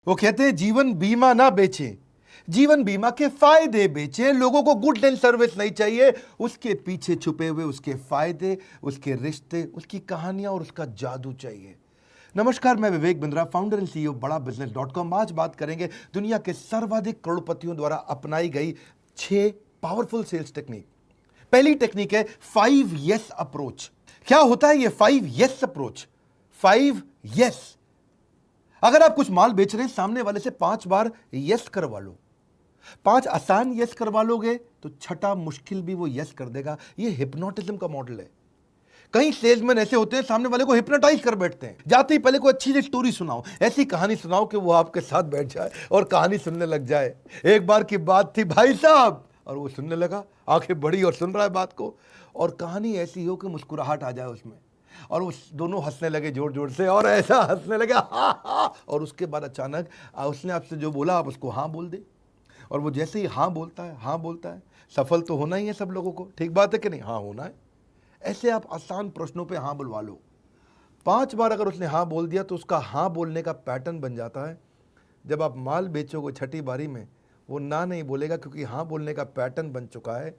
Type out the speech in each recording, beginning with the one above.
वो कहते हैं जीवन बीमा ना बेचें, जीवन बीमा के फायदे बेचें। लोगों को गुड एंड सर्विस नहीं चाहिए, उसके पीछे छुपे हुए उसके फायदे, उसके रिश्ते, उसकी कहानियां और उसका जादू चाहिए। नमस्कार, मैं Vivek Bindra, founder and CEO बड़ा बिजनेस.com। आज बात करेंगे दुनिया के सर्वाधिक करोड़पतियों द्वारा अपनाई गई 6 पावरफुल सेल्स टेक्निक। पहली टेक्निक है 5 यस अप्रोच। क्या होता है ये 5 यस अप्रोच? 5 यस। अगर आप कुछ माल बेच रहे हैं, सामने वाले से 5 बार यस करवा लो। 5 आसान यस करवा लोगे तो छठा मुश्किल भी वो यस कर देगा। ये हिप्नोटिज्म का मॉडल है। कई सेल्समैन ऐसे होते हैं, सामने वाले को हिप्नोटाइज कर बैठते हैं। जाते ही पहले कोई अच्छी सी स्टोरी सुनाओ, ऐसी कहानी सुनाओ कि वो आपके साथ बैठ जाए और कहानी सुनने लग जाए। एक बार की बात थी भाई साहब, और वो सुनने लगा, आंखें बड़ी और सुन रहा है बात को, और कहानी ऐसी हो कि मुस्कुराहट आ जाए उसमें, और वो दोनों हंसने लगे जोर जोर से, और ऐसा हंसने लगे हा हा। और उसके बाद अचानक उसने आपसे जो बोला आप उसको हाँ बोल दे, और वो जैसे ही हाँ बोलता है, सफल तो होना ही है सब लोगों को, ठीक बात है कि नहीं? हाँ होना है। ऐसे आप आसान प्रश्नों पे हाँ बुलवा लो। 5 बार अगर उसने हाँ बोल दिया तो उसका हाँ बोलने का पैटर्न बन जाता है। जब आप माल बेचोगे छठी बारी में, वो ना नहीं बोलेगा, क्योंकि हाँ बोलने का पैटर्न बन चुका है,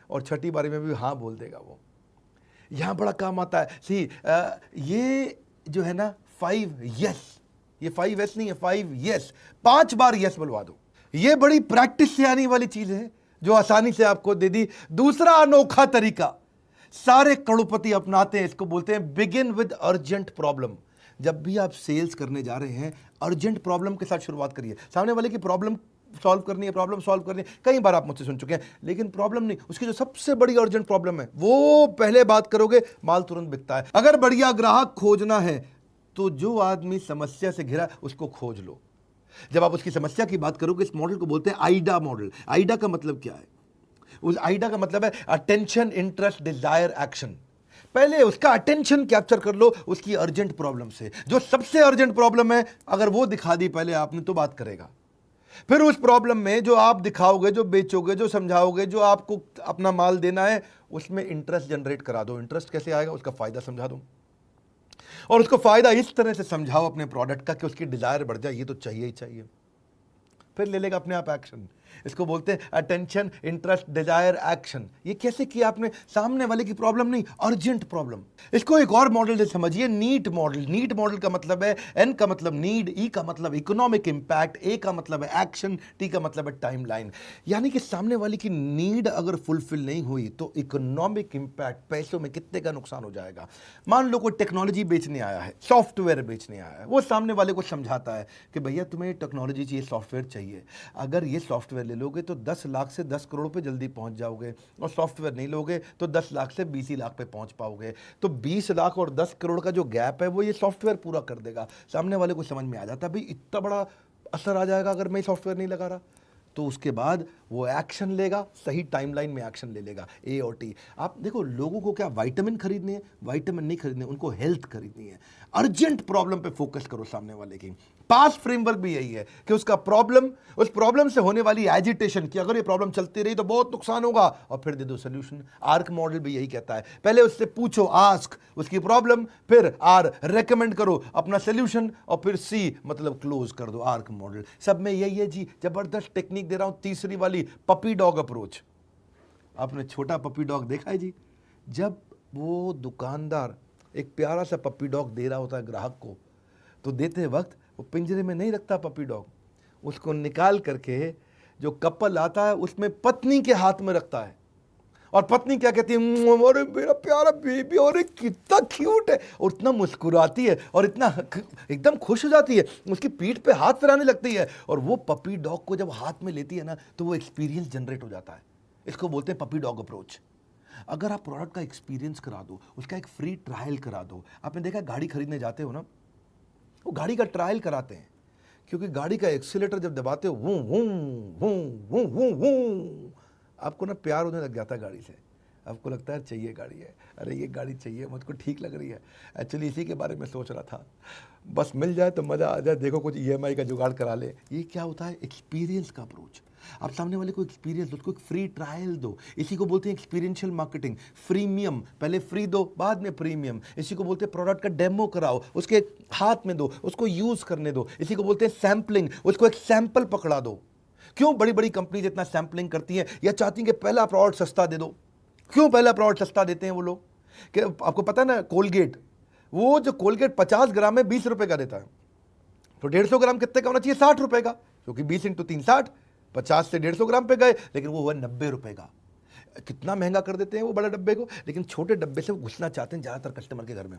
और छठी बारी में भी हाँ बोल देगा वो। यहाँ बड़ा काम आता है। ये जो है ना 5 यस, ये 5 यस नहीं है, 5 यस। 5 बार यस बुलवा दो। ये बड़ी प्रैक्टिस से आने वाली चीज है जो आसानी से आपको दे दी। दूसरा अनोखा तरीका सारे करोड़पति अपनाते हैं, इसको बोलते हैं बिगिन विद अर्जेंट प्रॉब्लम। जब भी आप सेल्स करने जा रहे हैं, अर्जेंट प्रॉब्लम के साथ शुरुआत करिए। सामने वाले की प्रॉब्लम सॉल्व करनी है, प्रॉब्लम सॉल्व करनी है, कई बार आप मुझसे सुन चुके हैं, लेकिन प्रॉब्लम नहीं, उसकी जो सबसे बड़ी अर्जेंट प्रॉब्लम है वो पहले बात करोगे, माल तुरंत बिकता है। अगर बढ़िया ग्राहक खोजना है तो जो आदमी समस्या से घिरा उसको खोज लो। जब आप उसकी समस्या की बात करोगे, इस मॉडल को बोलते हैं आइडा मॉडल। आइडा का मतलब क्या है? उस आइडा का मतलब है अटेंशन, इंटरेस्ट, डिजायर, एक्शन। पहले उसका अटेंशन कैप्चर कर लो उसकी अर्जेंट प्रॉब्लम से। जो सबसे अर्जेंट प्रॉब्लम है, अगर वो दिखा दी पहले आपने, तो बात करेगा। फिर उस प्रॉब्लम में जो आप दिखाओगे, जो बेचोगे, जो समझाओगे, जो आपको अपना माल देना है, उसमें इंटरेस्ट जनरेट करा दो। इंटरेस्ट कैसे आएगा? उसका फायदा समझा दो, और उसको फायदा इस तरह से समझाओ अपने प्रोडक्ट का कि उसकी डिजायर बढ़ जाए, ये तो चाहिए ही चाहिए। फिर ले लेगा अपने आप एक्शन। इसको बोलते हैं अटेंशन, इंटरेस्ट, डिजायर, एक्शन। ये कैसे किया आपने? सामने वाले की प्रॉब्लम नहीं, अर्जेंट प्रॉब्लम। इसको एक और मॉडल से समझिए, नीट मॉडल। नीट मॉडल का मतलब है, एन का मतलब नीड, ई का मतलब इकोनॉमिक इंपैक्ट, ए का मतलब है एक्शन, टी का मतलब है टाइमलाइन। यानी कि सामने वाले की नीड अगर फुलफिल नहीं हुई तो इकोनॉमिक इंपैक्ट, पैसों में कितने का नुकसान हो जाएगा। मान लो कोई टेक्नोलॉजी बेचने आया है, सॉफ्टवेयर बेचने आया है, वो सामने वाले को समझाता है कि भैया तुम्हें टेक्नोलॉजी चाहिए, सॉफ्टवेयर चाहिए। अगर ये सॉफ्टवेयर ले लोगे तो 10 लाख से 10 करोड़ पे जल्दी पहुंच जाओगे, और सॉफ्टवेयर नहीं लोगे तो 10 लाख से 20 लाख पे पहुंच पाओगे। तो 20 लाख और 10 करोड़ का जो गैप है वो ये सॉफ्टवेयर पूरा कर देगा। सामने वाले को समझ में आ जाता है भाई इतना बड़ा असर आ जाएगा अगर मैं सॉफ्टवेयर नहीं लगा रहा। तो उसके बाद वो एक्शन लेगा, सही टाइमलाइन में एक्शन ले लेगा, ए और टी। आप देखो, लोगों को क्या विटामिन खरीदने हैं? विटामिन नहीं खरीदने, उनको हेल्थ खरीदनी है। अर्जेंट प्रॉब्लम पे फोकस करो सामने वाले की। पास फ्रेमवर्क भी यही है कि उसका प्रॉब्लम, उस प्रॉब्लम से होने वाली एजिटेशन कि अगर ये प्रॉब्लम चलती रही तो बहुत नुकसान होगा, और फिर दे दो सोल्यूशन। आर्क मॉडल भी यही कहता है, पहले उससे पूछो, आस्क, उसकी प्रॉब्लम, फिर आर रेकमेंड करो अपना सोल्यूशन, और फिर सी मतलब क्लोज कर दो। आर्क मॉडल सब में यही है जी। जबरदस्त टेक्निक दे रहा हूं, तीसरी वाली, पपी डॉग अप्रोच। आपने छोटा पपी डॉग देखा है जी? जब वो दुकानदार एक प्यारा सा पपी डॉग दे रहा होता है ग्राहक को, तो देते वक्त वो पिंजरे में नहीं रखता पपी डॉग, उसको निकाल करके जो कपल आता है उसमें पत्नी के हाथ में रखता है। और पत्नी क्या कहती है? अरे मेरा प्यारा बेबी, और कितना क्यूट है, और इतना मुस्कुराती है, और इतना एकदम खुश हो जाती है, उसकी पीठ पे हाथ फिराने लगती है। और वो पपी डॉग को जब हाथ में लेती है ना, तो वो एक्सपीरियंस जनरेट हो जाता है। इसको बोलते हैं पपी डॉग अप्रोच। अगर आप प्रोडक्ट का एक्सपीरियंस करा दो, उसका एक फ्री ट्रायल करा दो। आपने देखा, गाड़ी खरीदने जाते हो ना, वो गाड़ी का ट्रायल कराते हैं, क्योंकि गाड़ी का एक्सीलेटर जब दबाते हो, वूं वूं वूं वूं वूं वूं, आपको ना प्यार होने लग जाता है गाड़ी से। आपको लगता है चाहिए गाड़ी है, अरे ये गाड़ी चाहिए, मुझको ठीक लग रही है। एक्चुअली इसी के बारे में सोच रहा था, बस मिल जाए तो मज़ा आ जाए, देखो कुछ ईएमआई का जुगाड़ करा ले। ये क्या होता है? एक्सपीरियंस का अप्रोच। आप सामने वाले को एक्सपीरियंस दो, उसको एक फ्री ट्रायल दो। इसी को बोलते हैं एक्सपीरियंशियल मार्केटिंग। फ्रीमियम, पहले फ्री दो बाद में प्रीमियम। इसी को बोलते हैं प्रोडक्ट का डेमो कराओ, उसके हाथ में दो, उसको यूज करने दो। इसी को बोलते हैं सैम्पलिंग, उसको एक सैंपल पकड़ा दो। क्यों बड़ी बड़ी कंपनीज इतना सैंपलिंग करती हैं या चाहती हैं कि पहला प्रोडक्ट सस्ता दे दो? क्यों पहला प्रोडक्ट सस्ता देते हैं वो लोग? कि आपको पता है ना, कोलगेट, वो जो कोलगेट 50 ग्राम में 20 रुपए का देता है, तो 150 ग्राम कितने का होना चाहिए? 60 रुपए का, क्योंकि 20 × 3 60, 50 से 150 ग्राम पे गए, लेकिन वो हुआ 90 रुपए का। कितना महंगा कर देते हैं वो बड़े डब्बे को, लेकिन छोटे डब्बे से वो घुसना चाहते हैं ज्यादातर कस्टमर के घर में।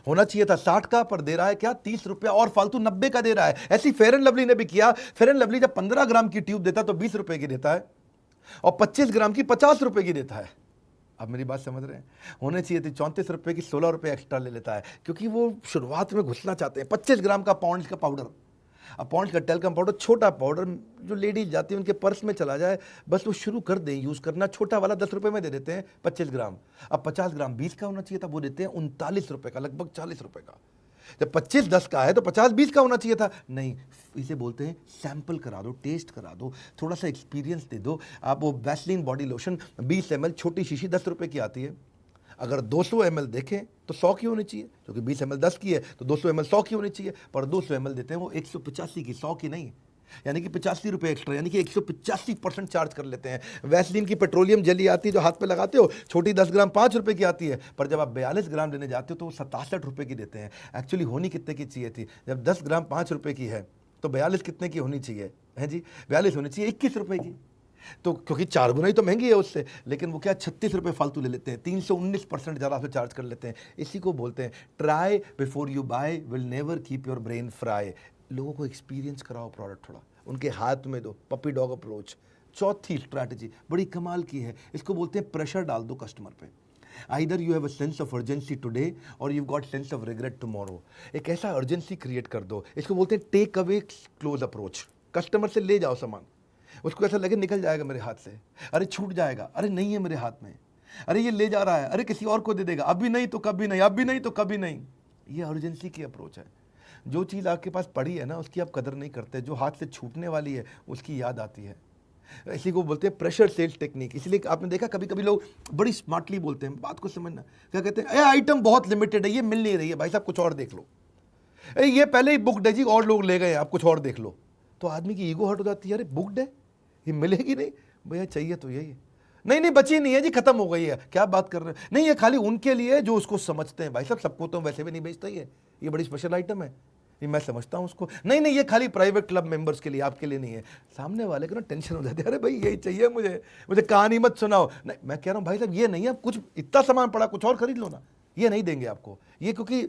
होना चाहिए था 60 का, पर दे रहा है क्या? 30 रुपया और फालतू 90 का दे रहा है। ऐसी फेयर एंड लवली ने भी किया। फेयर एंड लवली जब 15 ग्राम की ट्यूब देता तो 20 रुपए की देता है, और 25 ग्राम की 50 रुपए की देता है। आप मेरी बात समझ रहे हैं? होने चाहिए थी 34 रुपए की, 16 रुपए एक्स्ट्रा ले लेता है, क्योंकि वो शुरुआत में घुसना चाहते हैं। 25 ग्राम का पॉन्ड्स का पाउडर, अब पॉन्ड्स का टेल्कम पाउडर, छोटा पाउडर, जो लेडीज जाती है उनके पर्स में चला जाए, बस वो शुरू कर दें यूज़ करना। छोटा वाला 10 रुपए में दे देते हैं 25 ग्राम। अब 50 ग्राम 20 का होना चाहिए था, वो देते हैं 39 रुपए का, लगभग 40 रुपए का। जब 25 10 का है तो 50 20 का होना चाहिए था। नहीं, इसे बोलते हैं सैंपल करा दो, टेस्ट करा दो, थोड़ा सा एक्सपीरियंस दे दो। आप वो वैसलीन बॉडी लोशन 20 ml, छोटी शीशी 10 रुपए की आती है। अगर 200 ml देखें तो 100 की होनी चाहिए, क्योंकि 20 ml 10 की है, तो 200 ml 100 की होनी चाहिए। पर 200 ml देते हैं वो 185 की, 100 की नहीं, यानी कि 85 रुपए एक्स्ट्रा, यानी कि 185% चार्ज कर लेते हैं। वैसलीन की पेट्रोलियम जेली आती है जो हाथ पे लगाते हो, छोटी 10 ग्राम 5 रुपए की आती है, पर जब आप 42 ग्राम लेने जाते हो तो वो 67 रुपए की देते हैं। एक्चुअली होनी कितने की चाहिए थी? जब 10 ग्राम 5 रुपए की है तो 42 कितने की होनी चाहिए? है जी, 42 होनी चाहिए 21 रुपए की। तो क्योंकि 4 गुना ही तो महंगी है उससे, लेकिन वो क्या 36 रुपए फालतू ले लेते हैं, 319% ज़्यादा आपसे चार्ज कर लेते हैं। इसी को बोलते हैं try before you buy will never keep your brain fry. लोगों को एक्सपीरियंस कराओ प्रोडक्ट, थोड़ा उनके हाथ में दो, पपी डॉग अप्रोच। चौथी स्ट्रैटेजी बड़ी कमाल की है, इसको बोलते हैं प्रेशर डाल दो कस्टमर पे। Either you have a sense of urgency today और you got sense of regret tomorrow. एक ऐसा अर्जेंसी क्रिएट कर दो, इसको बोलते हैं take away close approach. Customer से ले जाओ सामान, उसको ऐसा लगे निकल जाएगा मेरे हाथ से, अरे छूट जाएगा, अरे नहीं है मेरे हाथ में, अरे ये ले जा रहा है, अरे किसी और को दे देगा, अभी नहीं तो कभी नहीं, अभी नहीं तो कभी नहीं। ये अर्जेंसी की अप्रोच है। जो चीज़ आपके पास पड़ी है ना, उसकी आप कदर नहीं करते, जो हाथ से छूटने वाली है उसकी याद आती है। इसी को बोलते हैं प्रेशर सेल्स टेक्निक। इसलिए आपने देखा कभी कभी लोग बड़ी स्मार्टली बोलते हैं, बात को समझना, क्या कहते हैं, आइटम बहुत लिमिटेड है, ये मिल नहीं रही है, भाई साहब कुछ और देख लो, ये पहले ही बुकड है जी, और लोग ले गए, आप कुछ और देख लो। तो आदमी की ईगो हट हो जाती है, अरे बुकड है, ये मिलेगी नहीं भैया, चाहिए तो यही, नहीं नहीं बची नहीं है जी, खत्म हो गई है, क्या बात कर रहे हैं, नहीं ये खाली उनके लिए जो उसको समझते हैं। भाई साहब सबको तो वैसे भी नहीं बेचता, ये बड़ी स्पेशल आइटम है, ये मैं समझता हूँ उसको, नहीं नहीं ये खाली प्राइवेट क्लब मेंबर्स के लिए, आपके लिए नहीं है। सामने वाले को ना टेंशन हो जाती है, अरे भाई यही चाहिए मुझे कहानी मत सुनाओ। नहीं, मैं कह रहा हूँ भाई साहब ये नहीं है, कुछ इतना सामान पड़ा, कुछ और खरीद लो ना, ये नहीं देंगे आपको, ये क्योंकि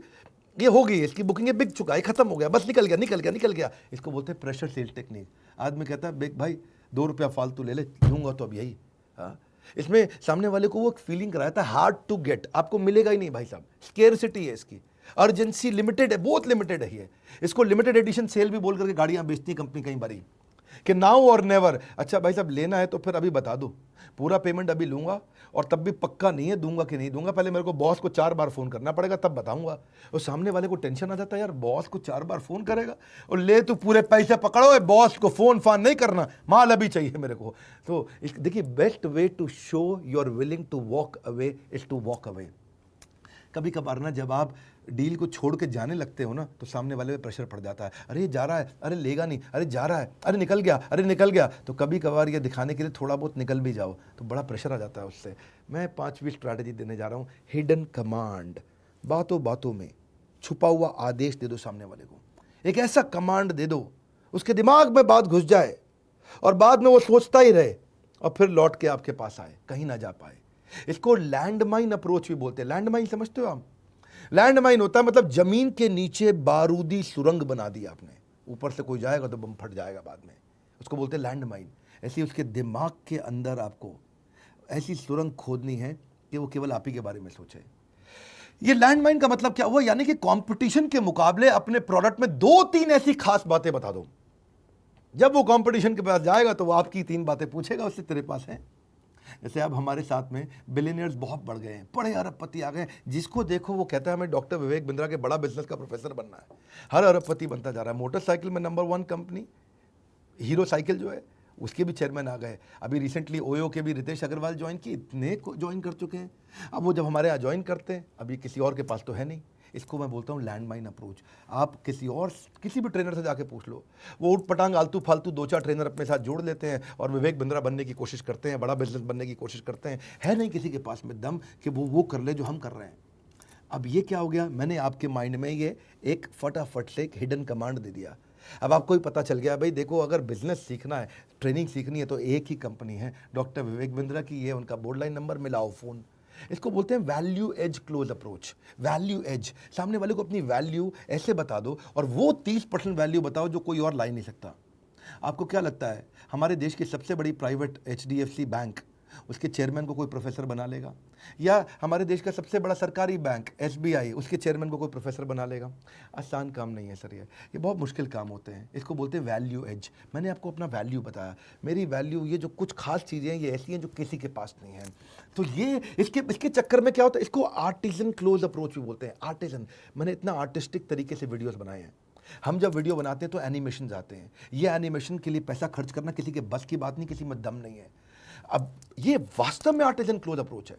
ये हो गई, इसकी बुकिंग है, बिक चुका है, खत्म हो गया, बस निकल गया निकल गया निकल गया। इसको बोलते हैं प्रेशर सेल्स टेक्निक। आदमी कहता है भाई 2 रुपया फालतू ले ले, लूंगा तो अब यही। हाँ, इसमें सामने वाले को वो फीलिंग कराता है हार्ड टू गेट, आपको मिलेगा ही नहीं भाई साहब, स्केर्सिटी है इसकी, अर्जेंसी लिमिटेड है, बहुत लिमिटेड है ये। इसको लिमिटेड एडिशन सेल भी बोल करके गाड़ियां बेचती कंपनी कई बारी, कि नाउ और नेवर। अच्छा भाई साहब लेना है तो फिर अभी बता दो, पूरा पेमेंट अभी लूंगा, और तब भी पक्का नहीं है दूंगा कि नहीं दूंगा, पहले मेरे को बॉस को 4 बार फोन करना पड़ेगा तब बताऊंगा। और सामने वाले को टेंशन आ जाता है, यार बॉस को 4 बार फोन करेगा, और ले तो पूरे पैसे पकड़ो, बॉस को फोन फान नहीं करना, माल अभी चाहिए मेरे को। तो देखिए, best way to show you are willing to walk away is to walk away. कभी कभार ना जब आप डील को छोड़ के जाने लगते हो ना, तो सामने वाले पे प्रेशर पड़ जाता है, अरे ये जा रहा है, अरे लेगा नहीं, अरे जा रहा है, अरे निकल गया, अरे निकल गया। तो कभी कभार ये दिखाने के लिए थोड़ा बहुत निकल भी जाओ तो बड़ा प्रेशर आ जाता है उससे। मैं 5वीं स्ट्रैटेजी देने जा रहा हूँ, हिडन कमांड। बातों बातों में छुपा हुआ आदेश दे दो सामने वाले को, एक ऐसा कमांड दे दो उसके दिमाग में बात घुस जाए, और बाद में वो सोचता ही रहे, और फिर लौट के आपके पास आए, कहीं ना जा पाए। इसको लैंडमाइन अप्रोच भी बोलते हैं। लैंडमाइन समझते हो आप? लैंडमाइन होता है मतलब जमीन के नीचे बारूदी सुरंग बना दी आपने, ऊपर से कोई जाएगा तो बम फट जाएगा बाद में, उसको बोलते हैं लैंडमाइन। ऐसी उसके दिमाग के अंदर आपको ऐसी सुरंग खोदनी है कि वो केवल आप ही के बारे में सोचे। ये लैंडमाइन का मतलब क्या हुआ, यानी कि कंपटीशन के मुकाबले अपने प्रोडक्ट में 2-3 ऐसी खास बातें बता दो। जब वो कंपटीशन के पास जाएगा तो वो आपकी 3 बातें पूछेगा, उससे तेरे पास है। जैसे अब हमारे साथ में बिलियनियर्स बहुत बढ़ गए हैं, बड़े अरबपति आ गए हैं, जिसको देखो वो कहता है हमें डॉक्टर विवेक बिंद्रा के बड़ा बिजनेस का प्रोफेसर बनना है। हर अरबपति बनता जा रहा है। मोटरसाइकिल में नंबर 1 कंपनी हीरो साइकिल जो है, उसके भी चेयरमैन आ गए। अभी रिसेंटली ओयो के भी रितेश अग्रवाल ज्वाइन किए, इतने ज्वाइन कर चुके हैं। अब वो जब हमारे यहाँ ज्वाइन करते हैं, अभी किसी और के पास तो है नहीं। इसको मैं बोलता हूँ लैंडमाइन अप्रोच। आप किसी भी ट्रेनर से जाके पूछ लो, वो उठ पटांग आलतू फालतू 2-4 ट्रेनर अपने साथ जोड़ लेते हैं और विवेक बिंद्रा बनने की कोशिश करते हैं, बड़ा बिजनेस बनने की कोशिश करते हैं। है नहीं किसी के पास में दम कि वो कर ले जो हम कर रहे हैं। अब ये क्या हो गया, मैंने आपके माइंड में ये एक फटाफट से एक हिडन कमांड दे दिया। अब आपको ही पता चल गया, भाई देखो अगर बिजनेस सीखना है, ट्रेनिंग सीखनी है, तो एक ही कंपनी है डॉक्टर विवेक बिंद्रा की, ये उनका बोर्ड लाइन नंबर, मिलाओ फ़ोन। इसको बोलते हैं value add close approach. Value add, सामने वाले को अपनी वैल्यू ऐसे बता दो और वो 30% वैल्यू बताओ जो कोई और ला ही नहीं सकता। आपको क्या लगता है हमारे देश की सबसे बड़ी प्राइवेट HDFC बैंक, उसके चेयरमैन को कोई प्रोफेसर बना लेगा? या हमारे देश का सबसे बड़ा सरकारी बैंक SBI, उसके चेयरमैन को कोई प्रोफेसर बना लेगा? आसान काम नहीं है सर, ये बहुत मुश्किल काम होते हैं। इसको बोलते हैं वैल्यू एज। मैंने आपको अपना वैल्यू बताया, मेरी वैल्यू, ये जो कुछ खास चीज़ें हैं ये ऐसी हैं जो किसी के पास नहीं है। तो ये इसके चक्कर में क्या होता है, इसको आर्टिजन क्लोज अप्रोच भी बोलते हैं। आर्टिजन, मैंने इतना आर्टिस्टिक तरीके से वीडियोज़ बनाए हैं। हम जब वीडियो बनाते हैं तो एनिमेशन आते हैं। ये एनिमेशन के लिए पैसा खर्च करना किसी के बस की बात नहीं, किसी में दम नहीं है। अब ये वास्तव में आर्टिजन क्लोज अप्रोच है।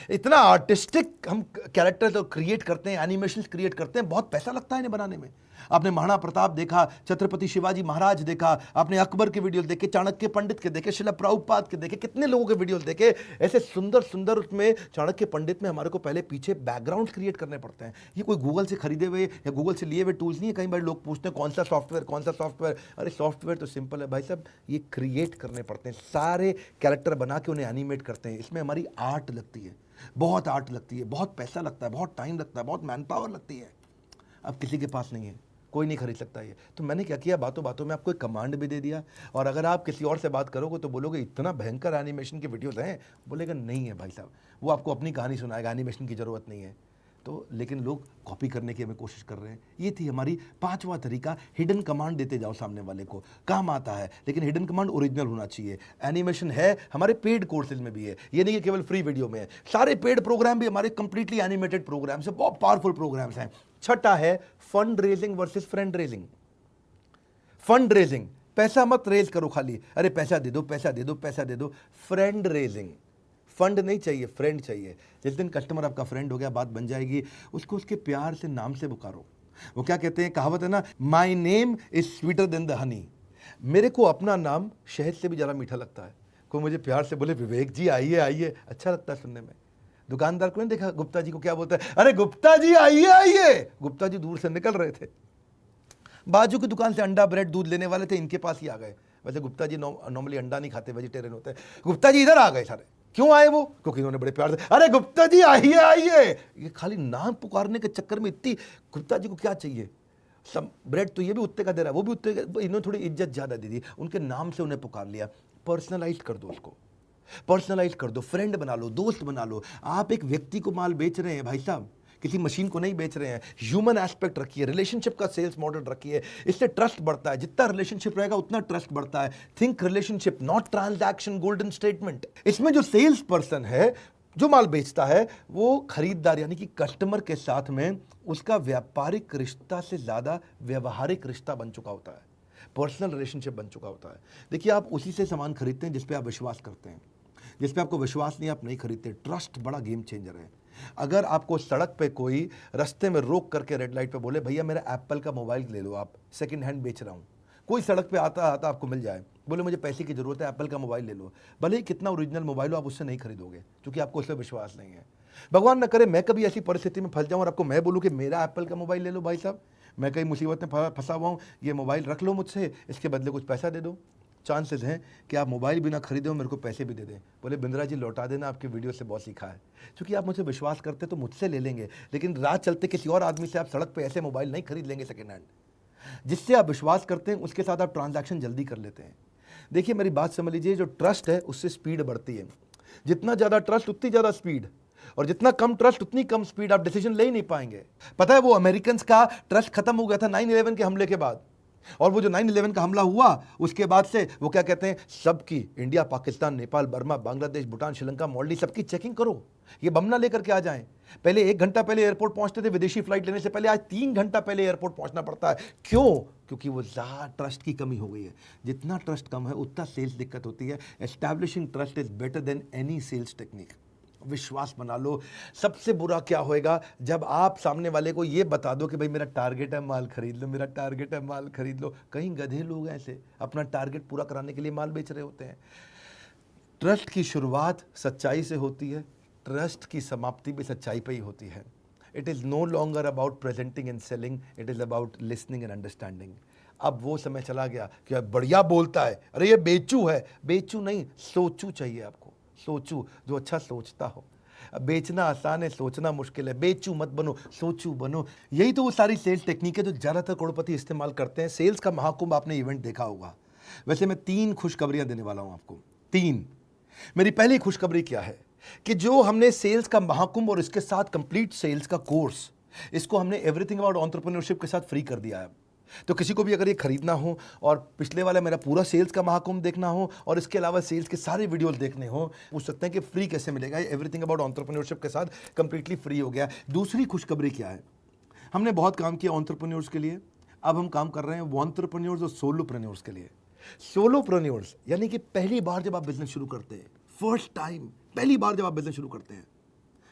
इतना आर्टिस्टिक हम कैरेक्टर तो क्रिएट करते हैं, एनिमेशन क्रिएट करते हैं, बहुत पैसा लगता है इन्हें बनाने में। आपने महाराणा प्रताप देखा, छत्रपति शिवाजी महाराज देखा, आपने अकबर के वीडियो देखे, चाणक्य पंडित के देखे, शिला प्रभुपाद के देखे, कितने लोगों के वीडियो देखे। ऐसे सुंदर सुंदर उसमें चाणक्य पंडित में हमारे को पहले पीछे बैकग्राउंड क्रिएट करने पड़ते हैं। ये कोई गूगल से खरीदे हुए या गूगल से लिए हुए टूल्स नहीं है। कई बार लोग पूछते हैं कौन सा सॉफ्टवेयर। अरे सॉफ्टवेयर तो सिंपल है भाई साहब, ये क्रिएट करने पड़ते हैं, सारे कैरेक्टर बना के उन्हें एनिमेट करते हैं। इसमें हमारी आर्ट लगती है, बहुत आर्ट लगती है, बहुत पैसा लगता है, बहुत टाइम लगता है, बहुत मैन पावर लगती है। अब किसी के पास नहीं है, कोई नहीं खरीद सकता ये। तो मैंने क्या किया, बातों बातों में आपको एक कमांड भी दे दिया। और अगर आप किसी और से बात करोगे तो बोलोगे इतना भयंकर एनिमेशन की वीडियोस हैं, बोलेगा नहीं है भाई साहब, वो आपको अपनी कहानी सुनाएगा, एनिमेशन की ज़रूरत नहीं है। तो लेकिन लोग कॉपी करने की हमें कोशिश कर रहे हैं। ये थी हमारी 5वां तरीका, हिडन कमांड देते जाओ सामने वाले को, काम आता है। लेकिन हिडन कमांड ओरिजिनल होना चाहिए। एनिमेशन है, हमारे पेड कोर्सेज में भी है, ये नहीं कि केवल फ्री वीडियो में है। सारे पेड प्रोग्राम भी हमारे कंप्लीटली एनिमेटेड प्रोग्राम्स है, बहुत पावरफुल प्रोग्राम्स हैं। छठा है fund raising versus friend raising. Fund raising, पैसा मत रेज करो खाली, अरे पैसा दे दो, पैसा दे दो, पैसा दे दो। फ्रेंड रेजिंग, फंड नहीं चाहिए, फ्रेंड चाहिए। जिस दिन कस्टमर आपका फ्रेंड हो गया, बात बन जाएगी, उसको उसके प्यार से नाम से पुकारो। वो क्या कहते हैं, कहावत है ना, my name is sweeter than the honey. मेरे को अपना नाम शहद से भी ज़्यादा मीठा लगता है। कोई मुझे प्यार से बोले विवेक जी आइए आइए, अच्छा लगता है सुनने में। दुकानदार को नहीं देखा गुप्ता जी को क्या बोलता है, अरे गुप्ता जी आइए आइए। गुप्ता जी दूर से निकल रहे थे, बाजू की दुकान से अंडा ब्रेड दूध लेने वाले थे, इनके पास ही आ गए। वैसे गुप्ता जी नॉर्मली अंडा नहीं खाते, वेजिटेरियन होते हैं। गुप्ता जी इधर आ गए सारे। क्यों आए वो? क्योंकि इन्होंने बड़े प्यार से, अरे गुप्ता जी आइए आइए। ये खाली नाम पुकारने के चक्कर में इतनी, गुप्ता जी को क्या चाहिए, सब ब्रेड तो ये भी उत्ते का दे रहा है, वो भी उत्ते का। इन्होंने थोड़ी इज्जत ज़्यादा दे दी, उनके नाम से उन्हें पुकार लिया। पर्सनलाइज कर दो उसको, पर्सनलाइज कर दो, फ्रेंड बना लो, दोस्त बना लो। आप एक व्यक्ति को माल बेच रहे हैं भाई साहब, किसी मशीन को नहीं बेच रहे हैं। ह्यूमन एस्पेक्ट रखिए, रिलेशनशिप का सेल्स मॉडल रखिए, इससे ट्रस्ट बढ़ता है। जितना रिलेशनशिप रहेगा उतना ट्रस्ट बढ़ता है। Think relationship not transaction, golden statement. इसमें जो सेल्स पर्सन है, जो माल बेचता है, वो खरीदार यानी कि कस्टमर के साथ में उसका व्यापारिक रिश्ता से ज्यादा व्यवहारिक रिश्ता बन चुका होता है, पर्सनल रिलेशनशिप बन चुका होता है। देखिए, आप उसी से सामान खरीदते हैं जिस पे आप विश्वास करते हैं। जिस पे आपको विश्वास नहीं, आप नहीं खरीदते। ट्रस्ट बड़ा गेम चेंजर है। अगर आपको सड़क पे कोई रास्ते में रोक करके रेड लाइट पे बोले भैया मेरा एप्पल का मोबाइल ले लो, आप सेकंड हैंड बेच रहा हूँ, कोई सड़क पे आता आता आपको मिल जाए, बोले मुझे पैसे की जरूरत है, एप्पल का मोबाइल ले लो, भले ही कितना ओरिजिनल मोबाइल हो, आप उससे नहीं खरीदोगे क्योंकि आपको उस पर विश्वास नहीं है। भगवान न करे मैं कभी ऐसी परिस्थिति में फंस जाऊँ और आपको मैं बोलूँ कि मेरा एप्पल का मोबाइल ले लो भाई साहब, मैं कहीं मुसीबत में फंसा हुआ हूँ, ये मोबाइल रख लो मुझसे, इसके बदले कुछ पैसा दे दो। चांसेस हैं कि आप मोबाइल भी ना खरीदे हो, मेरे को पैसे भी दे दें। बोले बिंद्रा जी लौटा देना, आपके वीडियो से बहुत सीखा है। क्योंकि आप मुझसे विश्वास करते तो मुझसे ले लेंगे, लेकिन रात चलते किसी और आदमी से आप सड़क पे ऐसे मोबाइल नहीं खरीद लेंगे सेकेंड हैंड। जिससे आप विश्वास करते हैं उसके साथ आप ट्रांजैक्शन जल्दी कर लेते हैं। देखिए मेरी बात समझ लीजिए, जो ट्रस्ट है उससे स्पीड बढ़ती है। जितना ज़्यादा ट्रस्ट उतनी ज़्यादा स्पीड, और जितना कम ट्रस्ट उतनी कम स्पीड, आप डिसीजन ले ही नहीं पाएंगे। पता है वो अमेरिकन का ट्रस्ट खत्म हो गया था 9/11 के हमले के बाद। और वो जो 9/11 का हमला हुआ उसके बाद से वो क्या कहते हैं, सबकी इंडिया, पाकिस्तान, नेपाल, बर्मा, बांग्लादेश, भूटान, श्रीलंका, मालदीव, सबकी चेकिंग करो। ये बम ना लेकर के आ जाएं। पहले 1 घंटा पहले एयरपोर्ट पहुंचते थे विदेशी फ्लाइट लेने से पहले, आज 3 घंटा पहले एयरपोर्ट पहुंचना पड़ता है। क्यों? क्योंकि वो ज़्यादा ट्रस्ट की कमी हो गई है। जितना ट्रस्ट कम है उतना सेल्स दिक्कत होती है। Establishing trust is better than any sales technique. विश्वास बना लो। सबसे बुरा क्या होएगा, जब आप सामने वाले को ये बता दो कि भाई मेरा टारगेट है माल खरीद लो, मेरा टारगेट है माल खरीद लो। कहीं गधे लोग ऐसे अपना टारगेट पूरा कराने के लिए माल बेच रहे होते हैं। ट्रस्ट की शुरुआत सच्चाई से होती है, ट्रस्ट की समाप्ति भी सच्चाई पे ही होती है। It is no longer about presenting and selling, it is about listening and understanding. अब वो समय चला गया कि बढ़िया बोलता है, अरे ये बेचू है। बेचू नहीं, सोचू चाहिए आपको। सोचू जो अच्छा सोचता हो। बेचना आसान है, सोचना मुश्किल है। बेचू मत बनो, सोचू बनो। यही तो वो सारी सेल्स टेक्निक है जो ज़्यादातर करोड़पति इस्तेमाल करते हैं। सेल्स का महाकुंभ आपने इवेंट देखा होगा। वैसे मैं 3 खुशखबरियां देने वाला हूं आपको। 3। मेरी पहली खुशखबरी क्या है कि जो हमने सेल्स का महाकुंभ और इसके साथ कंप्लीट सेल्स का कोर्स, इसको हमने एवरीथिंग अबाउट एंटरप्रेन्योरशिप के साथ फ्री कर दिया है। तो किसी को भी अगर ये खरीदना हो और पिछले वाला मेरा पूरा सेल्स का महाकुंभ देखना हो और इसके अलावा सेल्स के सारे वीडियोस देखने हो, पूछ सकते हैं कि फ्री कैसे मिलेगा। एवरीथिंग अबाउट एंटरप्रेन्योरशिप के साथ कंप्लीटली फ्री हो गया। दूसरी खुशखबरी क्या है, हमने बहुत काम किया एंटरप्रेन्योर्स के लिए, अब हम काम कर रहे हैं एंटरप्रेन्योर्स और सोलोप्रेन्योर्स के लिए। सोलोप्रेन्योर्स यानी कि पहली बार जब आप बिजनेस शुरू करते हैं, फर्स्ट टाइम, पहली बार जब आप बिजनेस शुरू करते हैं,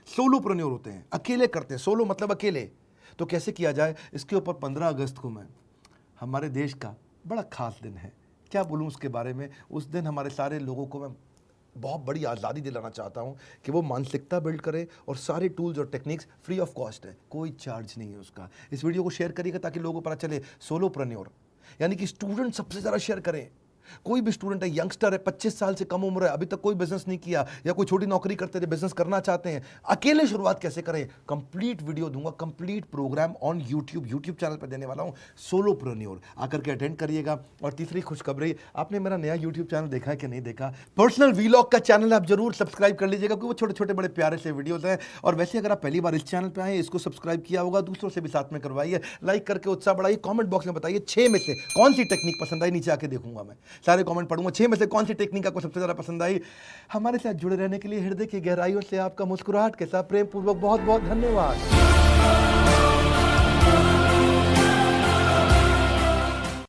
सोलोप्रेन्योर होते हैं, अकेले करते हैं। सोलो मतलब अकेले। तो कैसे किया जाए, इसके ऊपर 15 अगस्त को मैं, हमारे देश का बड़ा खास दिन है। क्या बोलूं उसके बारे में। उस दिन हमारे सारे लोगों को मैं बहुत बड़ी आज़ादी दिलाना चाहता हूं कि वो मानसिकता बिल्ड करे और सारे टूल्स और टेक्निक्स फ्री ऑफ कॉस्ट है, कोई चार्ज नहीं है उसका। इस वीडियो को शेयर करिएगा ताकि लोगों को पता चले। सोलोप्रेन्योर यानी कि स्टूडेंट सबसे ज़्यादा शेयर करें। कोई भी स्टूडेंट है, यंगस्टर है, 25 साल से कम उम्र है, अभी तक कोई बिजनेस नहीं किया या कोई छोटी नौकरी करते थे, बिजनेस करना चाहते हैं, अकेले शुरुआत कैसे करें, कंप्लीट वीडियो दूंगा, complete program on YouTube channel पर देने वाला हूं। सोलोप्रेन्योर आकर के अटेंड करिएगा। और तीसरी खुशखबरी, आपने मेरा नया यूट्यूब चैनल देखा है कि नहीं देखा, पर्सनल वीलॉग का चैनल आप जरूर सब्सक्राइब कर लीजिएगा क्योंकि वो छोटे छोटे बड़े प्यारे से वीडियोस हैं। और वैसे अगर आप पहली बार इस चैनल पर आए, इसको सब्सक्राइब किया होगा, दूसरों से भी साथ में करवाइए, लाइक करके उत्साह बढ़ाइए। कॉमेंट बॉक्स में बताइए 6 में से कौन सी टेक्निक पसंद आई, नीचे आके देखूंगा मैं, सारे कॉमेंट पढ़ूंगा। 6 में से कौन सी टेक्निक आपको सबसे ज्यादा पसंद आई। हमारे साथ जुड़े रहने के लिए हृदय की गहराइयों से आपका मुस्कुराहट के साथ प्रेम पूर्वक बहुत बहुत धन्यवाद।